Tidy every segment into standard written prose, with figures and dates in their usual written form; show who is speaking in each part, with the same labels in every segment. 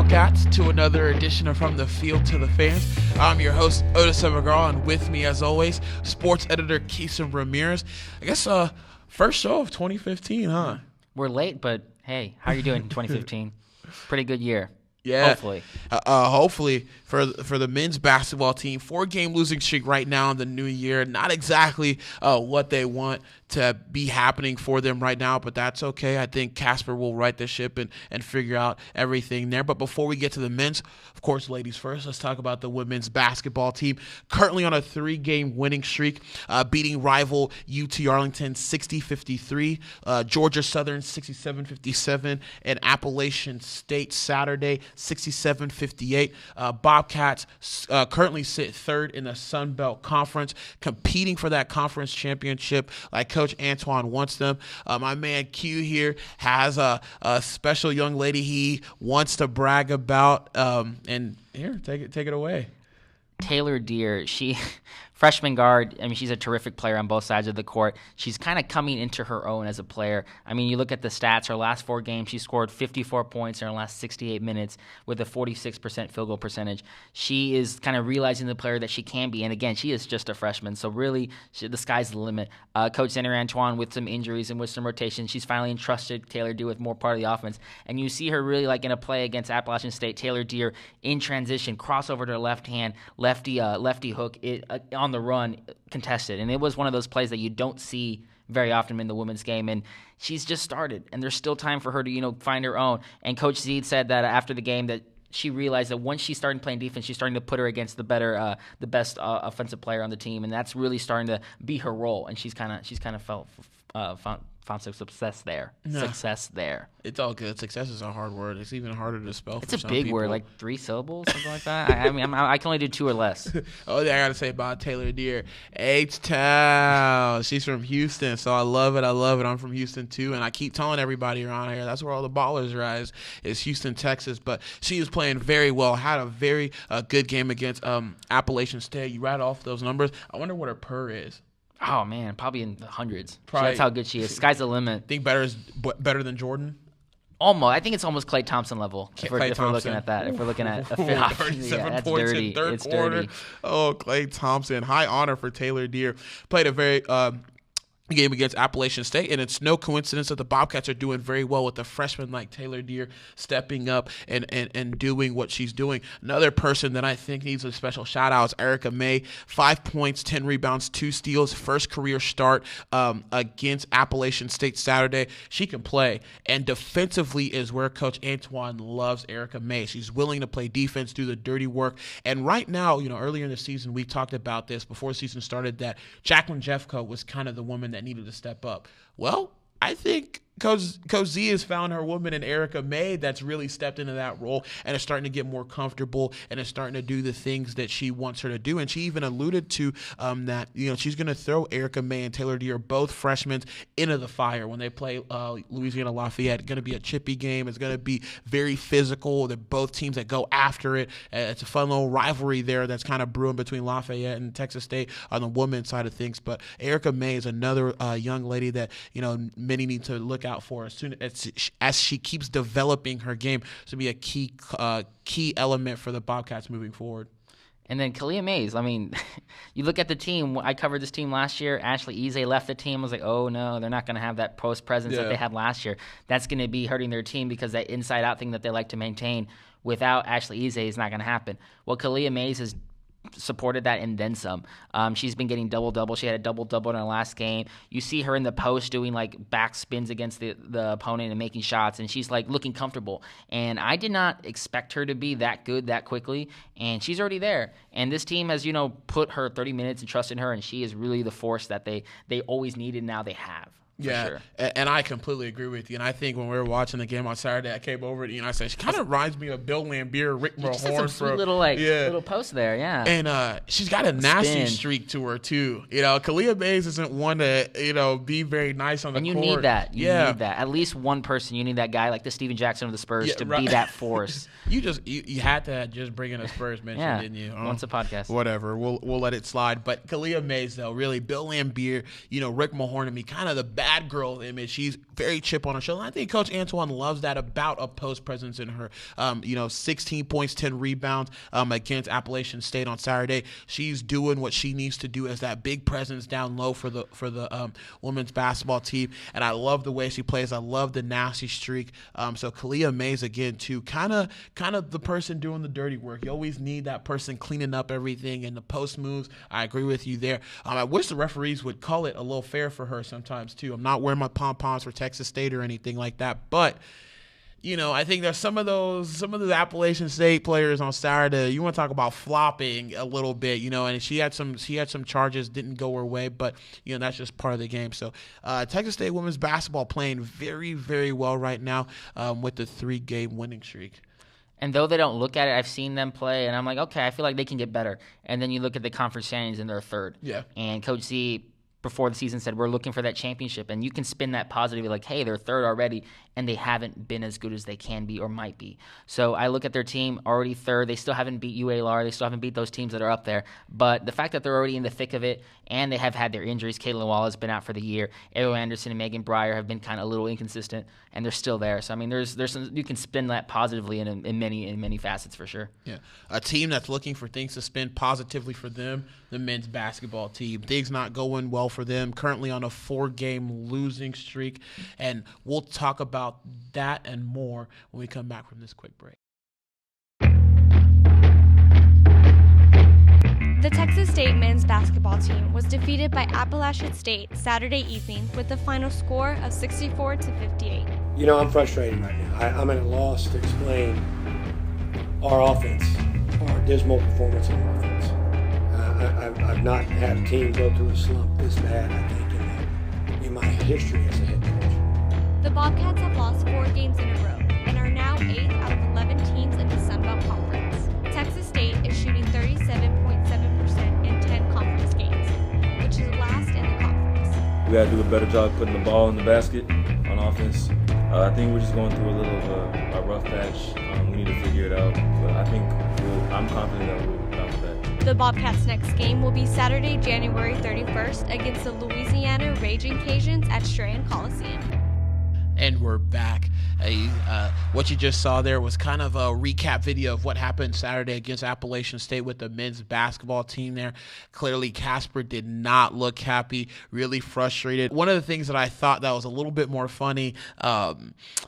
Speaker 1: Bobcats to another edition of From the Field to the Fans. I'm your host, Odus, and with me, as always, sports editor Quixem Ramirez. I guess first show of 2015, huh?
Speaker 2: We're late, but hey, how are you doing in 2015? Pretty good year.
Speaker 1: Yeah,
Speaker 2: hopefully.
Speaker 1: Hopefully for the men's basketball team, 4-game losing streak right now in the new year. Not exactly what they want to be happening for them right now, but that's okay. I think Casper will right the ship and figure out everything there. But before we get to the men's, of course, ladies first, let's talk about the women's basketball team. Currently on a 3-game winning streak, beating rival UT Arlington 60-53, Georgia Southern 67-57, and Appalachian State Saturday 67-58. Bobcats currently sit third in the Sun Belt Conference, competing for that conference championship like Coach Antoine wants them. My man Q here has a special young lady he wants to brag about. And here, take it away.
Speaker 2: Taylor Deere, she freshman guard. I mean, she's a terrific player on both sides of the court. She's kind of coming into her own as a player. I mean, you look at the stats, her last 4 games, she scored 54 points in her last 68 minutes with a 46% field goal percentage. She is kind of realizing the player that she can be. And again, she is just a freshman. So really, the sky's the limit. Coach Senator Antoine, with some injuries and with some rotation, she's finally entrusted Taylor Deere with more part of the offense. And you see her really like in a play against Appalachian State, Taylor Deere in transition, crossover to her left hand, lefty hook, on the run, contested. And it was one of those plays that you don't see very often in the women's game. And she's just started, and there's still time for her to, find her own. And Coach Zeed said that after the game that she realized that once she started playing defense, she's starting to put her against the best offensive player on the team, and that's really starting to be her role. And she's kind of found some success there.
Speaker 1: No.
Speaker 2: Success there.
Speaker 1: It's all good. Success is a hard word. It's even harder to spell.
Speaker 2: It's
Speaker 1: for
Speaker 2: a
Speaker 1: some
Speaker 2: big
Speaker 1: people.
Speaker 2: word, like 3 syllables, something like that. I mean, I can only do 2 or less.
Speaker 1: Oh, yeah, I got to say about Taylor Deere. H-Town. She's from Houston, so I love it. I'm from Houston, too, and I keep telling everybody around here that's where all the ballers rise is Houston, Texas. But she is playing very well. Had a very good game against Appalachian State. You rattle off those numbers. I wonder what her per is.
Speaker 2: Oh, man, probably in the hundreds.
Speaker 1: Probably.
Speaker 2: That's how good she is. Sky's the limit.
Speaker 1: Think better than Jordan?
Speaker 2: Almost. I think it's almost Klay Thompson level if we're looking at that. If we're looking at a fit option.
Speaker 1: 37
Speaker 2: that's
Speaker 1: points
Speaker 2: dirty.
Speaker 1: in third
Speaker 2: it's
Speaker 1: quarter.
Speaker 2: Dirty.
Speaker 1: Oh, Klay Thompson. High honor for Taylor Deere. Played a very game against Appalachian State, and it's no coincidence that the Bobcats are doing very well with a freshman like Taylor Deere stepping up and doing what she's doing. Another person that I think needs a special shout out is Erica May. 5 points, 10 rebounds, 2 steals, first career start against Appalachian State Saturday. She can play, and defensively is where Coach Antoine loves Erica May. She's willing to play defense, do the dirty work, and right now, earlier in the season, we talked about this before the season started, that Jacqueline Jeffco was kind of the woman that needed to step up. Well, I think Coach Z has found her woman in Erica May that's really stepped into that role and is starting to get more comfortable and is starting to do the things that she wants her to do. And she even alluded to that she's going to throw Erica May and Taylor Deere, both freshmen, into the fire when they play Louisiana Lafayette. It's going to be a chippy game. It's going to be very physical. They're both teams that go after it. It's a fun little rivalry there that's kind of brewing between Lafayette and Texas State on the women's side of things. But Erica May is another young lady that many need to look out for as soon as she keeps developing her game to be a key element for the Bobcats moving forward.
Speaker 2: And then Kalia Mays, I mean, you look at the team. I covered this team last year. Ashley Eze left the team. I was like, oh, no, they're not going to have that post presence that they had last year. That's going to be hurting their team because that inside-out thing that they like to maintain without Ashley Eze is not going to happen. Well, Kalia Mays has supported that and then some. She's been getting double-double. She had a double-double in her last game. You see her in the post doing like back spins against the opponent and making shots, and she's like looking comfortable. And I did not expect her to be that good that quickly, and she's already there. And this team has, put her 30 minutes and trust in her, and she is really the force that they always needed, now they have.
Speaker 1: Yeah,
Speaker 2: sure.
Speaker 1: And I completely agree with you. And I think when we were watching the game on Saturday, I came over to you and I said, she kind of reminds me of Bill Lambier, Rick Mahorn.
Speaker 2: Some sweet little post there, yeah.
Speaker 1: And she's got a nasty streak to her, too. Kalia Mays isn't one to, be very nice on the court.
Speaker 2: And you need that. You need that. At least one person. You need that guy like the Steven Jackson of the Spurs to be that force.
Speaker 1: You had to just bring in a Spurs mention, didn't you?
Speaker 2: Once a podcast.
Speaker 1: Whatever. We'll let it slide. But Kalia Mays, though, really, Bill Lambier, Rick Mahorn, and me, kind of the best bad girl image. She's very chip on her shoulder. And I think Coach Antoine loves that about a post presence in her. 16 points, 10 rebounds against Appalachian State on Saturday. She's doing what she needs to do as that big presence down low for the women's basketball team. And I love the way she plays. I love the nasty streak. So Kalia Mays again too, kind of the person doing the dirty work. You always need that person cleaning up everything and the post moves. I agree with you there. I wish the referees would call it a little fair for her sometimes too. I'm not wearing my pom-poms for Texas State or anything like that, but I think there's some of the Appalachian State players on Saturday. You want to talk about flopping a little bit, and she had some charges, didn't go her way, but that's just part of the game. So Texas State women's basketball playing very, very well right now with the 3-game winning streak.
Speaker 2: And though they don't look at it, I've seen them play, and I'm like, okay, I feel like they can get better. And then you look at the conference standings, and they're third.
Speaker 1: Yeah.
Speaker 2: And Coach Z, before the season, said we're looking for that championship, and you can spin that positively, like, hey, they're third already, and they haven't been as good as they can be or might be. So I look at their team already third. They still haven't beat UALR. They still haven't beat those teams that are up there. But the fact that they're already in the thick of it, and they have had their injuries. Caitlin Wall has been out for the year. Ariel Anderson and Megan Breyer have been kind of a little inconsistent, and they're still there. So I mean, there's some, you can spin that positively in many facets for sure.
Speaker 1: Yeah, a team that's looking for things to spin positively for them. The men's basketball team, things not going well for them. Currently on a 4-game losing streak, and we'll talk about that and more when we come back from this quick break.
Speaker 3: The Texas State men's basketball team was defeated by Appalachian State Saturday evening with the final score of 64-58.
Speaker 4: I'm frustrated right now. I'm at a loss to explain our offense, our dismal performance on offense. I've not had a team go through a slump this bad, I think, in my history as a head coach.
Speaker 3: The Bobcats have lost 4 games in a row and are now 8th out of 11 teams in the Sun Belt Conference. Texas State is shooting 37.7% in 10 conference games, which is last in the conference.
Speaker 5: We got to do a better job putting the ball in the basket on offense. I think we're just going through a little of a rough patch. We need to figure it out, but I think I'm confident that we'll bounce back.
Speaker 3: The Bobcats' next game will be Saturday, January 31st against the Louisiana Raging Cajuns at Strand Coliseum.
Speaker 1: And we're back. What you just saw there was kind of a recap video of what happened Saturday against Appalachian State with the men's basketball team there. Clearly, Casper did not look happy, really frustrated. One of the things that I thought that was a little bit more funny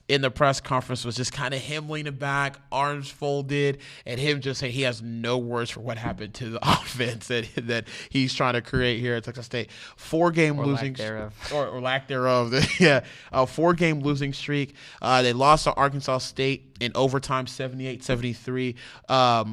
Speaker 1: in the press conference was just kind of him leaning back, arms folded, and him just saying he has no words for what happened to the offense that he's trying to create here at Texas State. 4-game losing or lack thereof. Yeah, 4-game losing streak. They lost to Arkansas State in overtime 78-73,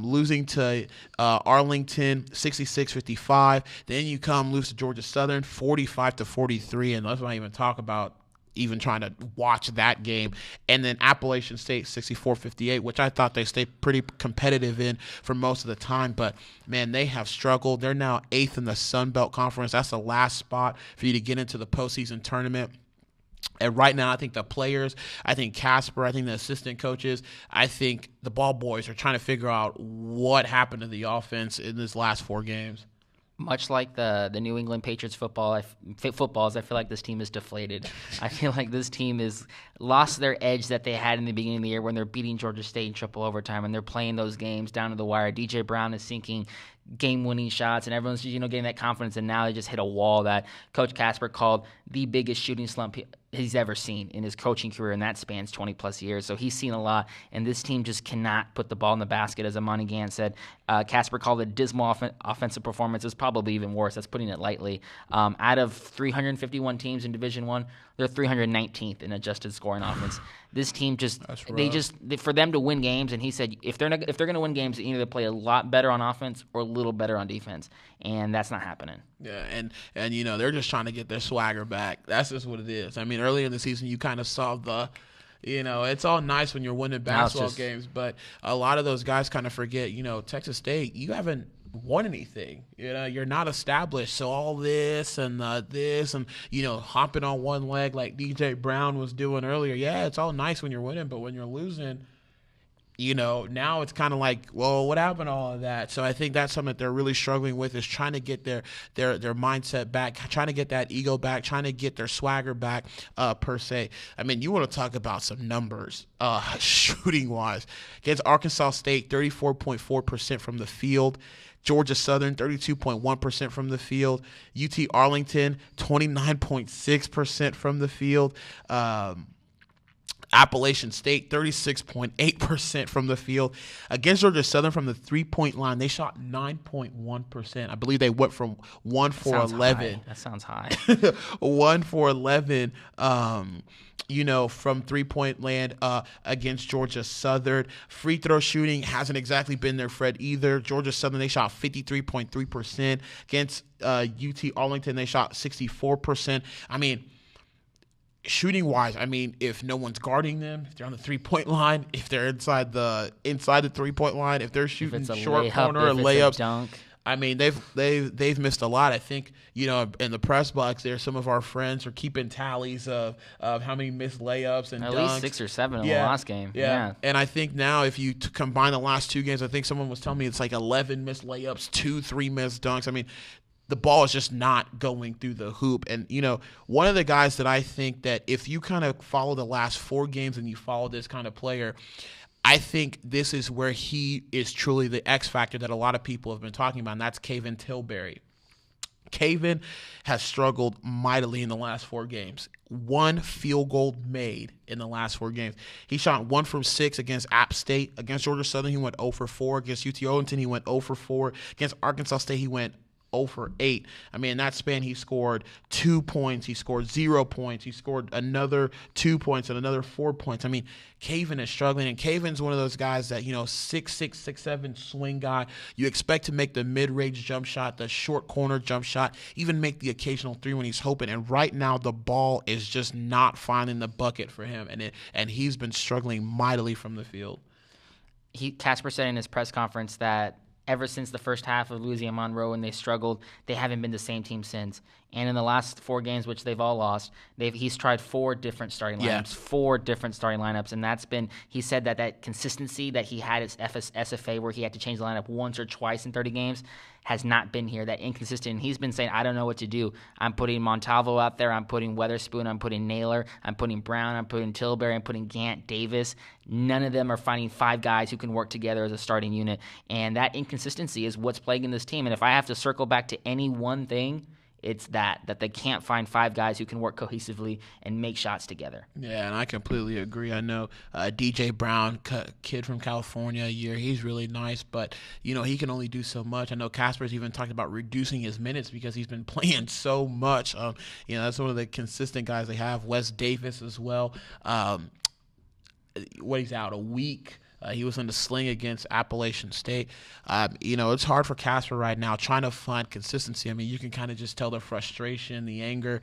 Speaker 1: losing to Arlington 66-55. Then you lose to Georgia Southern 45-43, and let's not even talk about even trying to watch that game. And then Appalachian State 64-58, which I thought they stayed pretty competitive in for most of the time. But, man, they have struggled. They're now 8th in the Sun Belt Conference. That's the last spot for you to get into the postseason tournament. And right now, I think the players, I think Casper, I think the assistant coaches, I think the ball boys are trying to figure out what happened to the offense in this last 4 games.
Speaker 2: Much like the New England Patriots footballs, I feel like this team is deflated. I feel like this team has lost their edge that they had in the beginning of the year when they're beating Georgia State in triple overtime and they're playing those games down to the wire. DJ Brown is sinking game-winning shots, and everyone's getting that confidence, and now they just hit a wall that Coach Casper called the biggest shooting slump he's ever seen in his coaching career, and that spans 20-plus years. So he's seen a lot, and this team just cannot put the ball in the basket, as Amani Gant said. Casper called it dismal offensive performance. It's probably even worse. That's putting it lightly. Out of 351 teams in Division I, they're 319th in adjusted scoring offense. This team for them to win games, and he said if they're going to win games, they either play a lot better on offense or a little better on defense, and that's not happening.
Speaker 1: Yeah, and they're just trying to get their swagger back. That's just what it is. I mean, earlier in the season, you kind of saw it's all nice when you're winning basketball games, but a lot of those guys kind of forget, Texas State, you haven't won anything. You're not established. So all this and hopping on one leg like DJ Brown was doing earlier. Yeah, it's all nice when you're winning, but when you're losing, now it's kind of like, well, what happened to all of that? So I think that's something that they're really struggling with, is trying to get their mindset back, trying to get that ego back, trying to get their swagger back, per se. I mean, you want to talk about some numbers, shooting-wise. Against Arkansas State, 34.4% from the field. Georgia Southern, 32.1% from the field. UT Arlington, 29.6% from the field. Appalachian State, 36.8% from the field. Against Georgia Southern from the three-point line, they shot 9.1%. I believe they went from 1 for 11.
Speaker 2: That sounds high.
Speaker 1: 1 for 11, from three-point land against Georgia Southern. Free throw shooting hasn't exactly been their friend either. Georgia Southern, they shot 53.3%. Against UT Arlington, they shot 64%. I mean, shooting-wise, if no one's guarding them, if they're on the three-point line, if they're inside the three-point line, if they're shooting short corner or layups,
Speaker 2: dunk.
Speaker 1: They've missed a lot. I think, in the press box there, some of our friends are keeping tallies of how many missed layups and
Speaker 2: at
Speaker 1: dunks.
Speaker 2: least 6 or 7 in the last game. Yeah.
Speaker 1: And I think now if you combine the last 2 games, I think someone was telling me it's like 11 missed layups, 3 missed dunks. The ball is just not going through the hoop. And, one of the guys that I think that if you kind of follow the last 4 games and you follow this kind of player, I think this is where he is truly the X factor that a lot of people have been talking about, and that's Quixem Tilbury. Quixem has struggled mightily in the last 4 games. 1 field goal made in the last 4 games. He shot 1 from 6 against App State. Against Georgia Southern, he went 0 for 4. Against UT Arlington, he went 0 for 4. Against Arkansas State, he went 0 for 8. In that span, he scored 2 points. He scored 0 points. He scored another 2 points and another 4 points. Quixem is struggling, and Quixem's one of those guys that, 6'6", 6'7" swing guy. You expect to make the mid-range jump shot, the short corner jump shot, even make the occasional 3 when he's hoping. And right now, the ball is just not finding the bucket for him, and he's been struggling mightily from the field.
Speaker 2: Casper said in his press conference that ever since the first half of Louisiana Monroe when they struggled, they haven't been the same team since. And in the last 4 games, which they've all lost, he's tried 4 different starting lineups, 4 different starting lineups. And that's been, he said that consistency that he had at SFA where he had to change the lineup once or twice in 30 games has not been here, that inconsistent. And he's been saying, I don't know what to do. I'm putting Montalvo out there. I'm putting Weatherspoon. I'm putting Naylor. I'm putting Brown. I'm putting Tilbury. I'm putting Gant, Davis. None of them are finding 5 guys who can work together as a starting unit. And that inconsistency is what's plaguing this team. And if I have to circle back to any one thing, it's that they can't find 5 guys who can work cohesively and make shots together.
Speaker 1: Yeah, and I completely agree. I know DJ Brown, kid from California, he's really nice, but, he can only do so much. I know Casper's even talked about reducing his minutes because he's been playing so much. That's one of the consistent guys they have. Wes Davis as well. He's out a week. He was in the sling against Appalachian State. It's hard for Casper right now trying to find consistency. You can kind of just tell the frustration, the anger,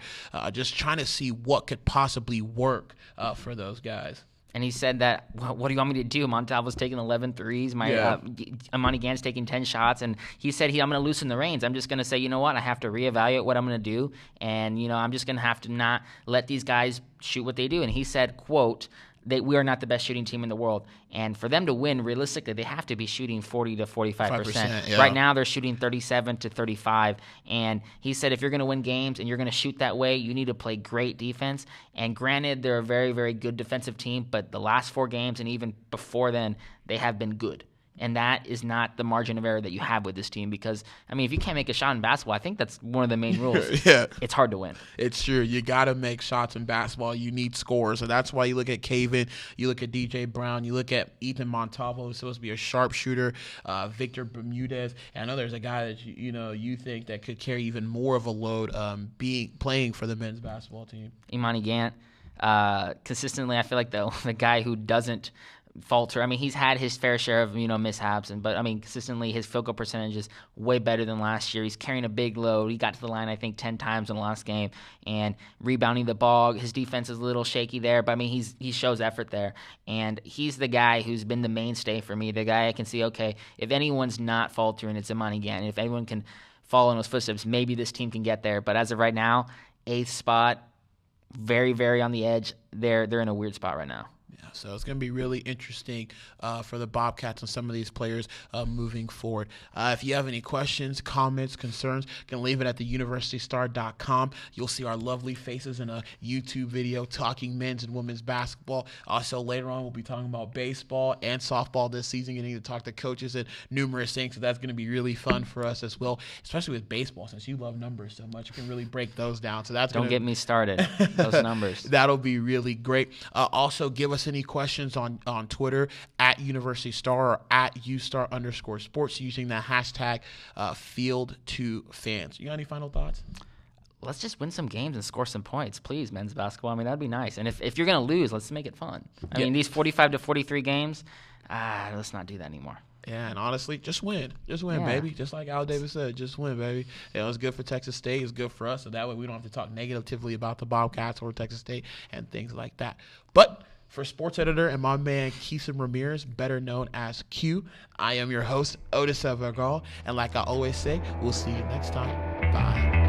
Speaker 1: just trying to see what could possibly work for those guys.
Speaker 2: And he said that, what do you want me to do? Montalvo's taking 11 threes. Amani Gant's taking 10 shots. And he said, I'm going to loosen the reins. I'm just going to say, you know what? I have to reevaluate what I'm going to do. And, I'm just going to have to not let these guys shoot what they do. And he said, quote, we are not the best shooting team in the world. And for them to win, realistically, they have to be shooting 40 to 45%.
Speaker 1: Yeah.
Speaker 2: Right now, they're shooting 37 to 35. And he said if you're going to win games and you're going to shoot that way, you need to play great defense. And granted, they're a very, very good defensive team, but the last 4 games and even before then, they have been good. And that is not the margin of error that you have with this team because, if you can't make a shot in basketball, I think that's one of the main rules.
Speaker 1: Yeah.
Speaker 2: It's hard to win.
Speaker 1: It's true. You got to make shots in basketball. You need scores. And that's why you look at Quixem, you look at DJ Brown, you look at Ethan Montalvo, who's supposed to be a sharpshooter, Victor Bermudez. And I know there's a guy that you think that could carry even more of a load playing for the men's basketball team.
Speaker 2: Imani Gant. Consistently, I feel like the guy who doesn't falter. He's had his fair share of, mishaps, but consistently his field goal percentage is way better than last year. He's carrying a big load. He got to the line, I think, 10 times in the last game and rebounding the ball. His defense is a little shaky there, but he shows effort there. And he's the guy who's been the mainstay for me, the guy I can see, okay, if anyone's not faltering, it's Imani Gant. And if anyone can follow in those footsteps, maybe this team can get there. But as of right now, 8th spot, very, very on the edge. They're in a weird spot right now.
Speaker 1: Yeah, so it's going to be really interesting for the Bobcats and some of these players moving forward. If you have any questions, comments, concerns, you can leave it at theuniversitystar.com. You'll see our lovely faces in a YouTube video talking men's and women's basketball. Also, later on, we'll be talking about baseball and softball this season, getting to talk to coaches and numerous things. So that's going to be really fun for us as well, especially with baseball, since you love numbers so much. You can really break those down. So that's
Speaker 2: Don't get me started. Those numbers.
Speaker 1: That'll be really great. Also, give us any questions on Twitter at University Star or at UStar_sports using the hashtag Field2Fans. You got any final thoughts?
Speaker 2: Let's just win some games and score some points, please, men's basketball. I mean, that'd be nice. And if you're going to lose, let's make it fun. I mean, these 45 to 43 games, let's not do that anymore.
Speaker 1: Yeah, and honestly, just win. Just win, baby. Just like Al Davis said, just win, baby. It's good for Texas State. It's good for us. So that way we don't have to talk negatively about the Bobcats or Texas State and things like that. But for sports editor and my man, Quixem Ramirez, better known as Q, I am your host, Odus Evbagharu. And like I always say, we'll see you next time. Bye.